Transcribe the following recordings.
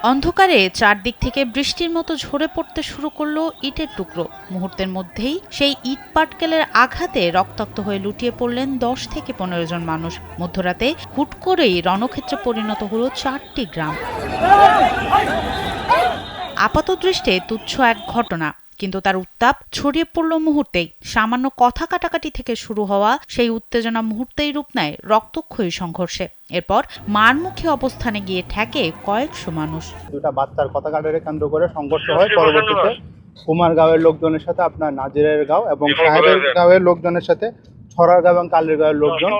অন্ধকারে চারদিক থেকে বৃষ্টির মতো ঝরে পড়তে শুরু করলো ইটের টুকরো। মুহূর্তের মধ্যেই সেই ইট পাটকেলের আঘাতে রক্তাক্ত হয়ে লুটিয়ে পড়লেন 10 থেকে 15 জন মানুষ। মধ্যরাতে হুট করেই রণক্ষেত্রে পরিণত হলো 4টি গ্রাম। আপাতদৃষ্টে তুচ্ছ এক ঘটনা, কিন্তু তার উত্তাপ ছড়িয়ে পড়ল মুহূর্তেই। সামান্য কথা কাটাকাটি থেকে শুরু হওয়া সেই উত্তেজনা মুহূর্তেই রূপ নেয় রক্তক্ষয়ী সংঘর্ষে। এরপর মারমুখী অবস্থানে গিয়ে ঠেকে কয়েকশো মানুষ। দুটা বাচ্চার কথা কাটারে কেন্দ্র করে সংঘর্ষ হয়। পরবর্তীতে কুমারগাঁওয়ের লোকজনের সাথে আপনার নাজিরের গাঁও এবং সাহেবের গাঁওয়ের লোকজনের সাথে ছড়ার গাঁও এবং কালের গাঁওয়ের লোকজন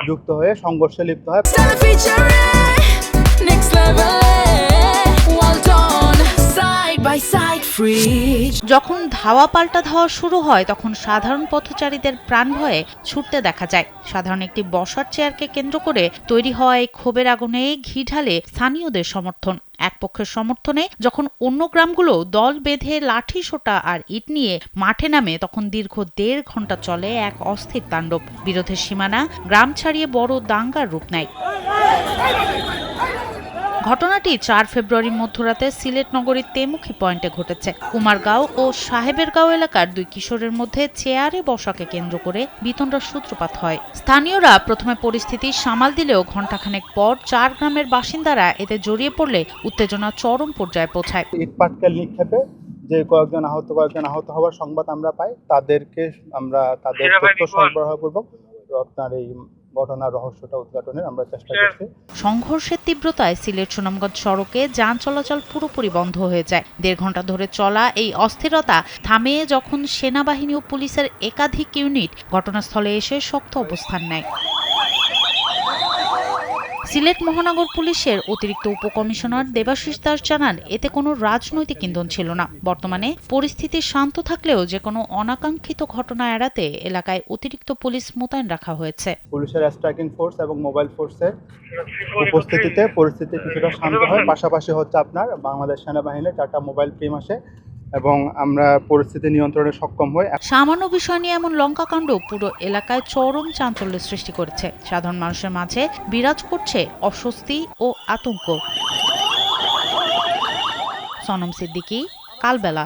যুক্ত হয়ে সংঘর্ষে লিপ্ত হয়। যখন ধাওয়া পাল্টা ধাওয়া শুরু হয় তখন সাধারণ পথচারীদের প্রাণ ভয়ে ছুটতে দেখা যায়। সাধারণ একটি বসার চেয়ারকে কেন্দ্র করে তৈরি হওয়া এই ক্ষোভের আগুনে ঘি ঢালে স্থানীয়দের সমর্থন। এক পক্ষের সমর্থনে যখন অন্য গ্রামগুলো দল বেঁধে লাঠি সোঁটা আর ইট নিয়ে মাঠে নামে, তখন দীর্ঘ 1.5 ঘন্টা চলে এক অস্থির তাণ্ডব। বিরোধের সীমানা গ্রাম ছাড়িয়ে বড় দাঙ্গার রূপ নেয়। ঘটনাটি 4 ফেব্রুয়ারি মধ্যরাতে সিলেট নগরীর তেমুখী পয়েন্টে ঘটেছে। কুমারগাঁও ও সাহেবেরগাঁও এলাকার 2 কিশোরের মধ্যে চেয়ারে বসাকে কেন্দ্র করে বিতণ্ডার সূত্রপাত হয়। স্থানীয়রা প্রথমে পরিস্থিতি সামাল দিলেও ঘণ্টাখানেক পর 4 গ্রামের বাসিন্দারা এতে জড়িয়ে পড়লে উত্তেজনা চরম পর্যায়ে পৌঁছায়। ইট পাটকেল নিক্ষেপে যে কয়েকজন আহত হওয়ার সংবাদ আমরা পাই, তাদেরকে আমরা তাদের তথ্য সরবরাহপূর্বক আপনার এই ঘটনার রহস্যটা উদ্ঘাটনের আমরা চেষ্টা করছি। সংঘর্ষের তীব্রতায় সিলেট সুনামগঞ্জ সড়কে যান চলাচল পুরোপুরি বন্ধ হয়ে যায়। 1.5 ঘন্টা ধরে চলা এই অস্থিরতা থামে যখন সেনাবাহিনী ও পুলিশের একাধিক ইউনিট ঘটনাস্থলে এসে শক্ত অবস্থান নেয়। সিলেট মহানগর পুলিশের অতিরিক্ত উপকমিশনার দেবাশিস দাস জানান, এতে কোনো রাজনৈতিক ইন্ধন ছিল না। বর্তমানে পরিস্থিতি শান্ত থাকলেও যে কোনো অনাকাঙ্ক্ষিত ঘটনা এড়াতে এলাকায় অতিরিক্ত পুলিশ মোতায়েন রাখা হয়েছে। পুলিশের স্ট্রাইকিং ফোর্স এবং মোবাইল ফোর্সের উপস্থিতিতে পরিস্থিতি কিছুটা শান্ত হয়। পাশাপাশি হচ্ছে আপনার বাংলাদেশ সেনাবাহিনীর 4টা মোবাইল টিম আসে এবং আমরা পরিস্থিতি নিয়ন্ত্রণে সক্ষম হই। সামান্য বিষয় নিয়ে এমন লঙ্কাকাণ্ড পুরো এলাকায় চরম চাঞ্চল্যের সৃষ্টি করেছে। সাধারণ মানুষের মাঝে বিরাজ করছে অস্বস্তি ও আতঙ্ক। সনম সিদ্দিকী, কালবেলা।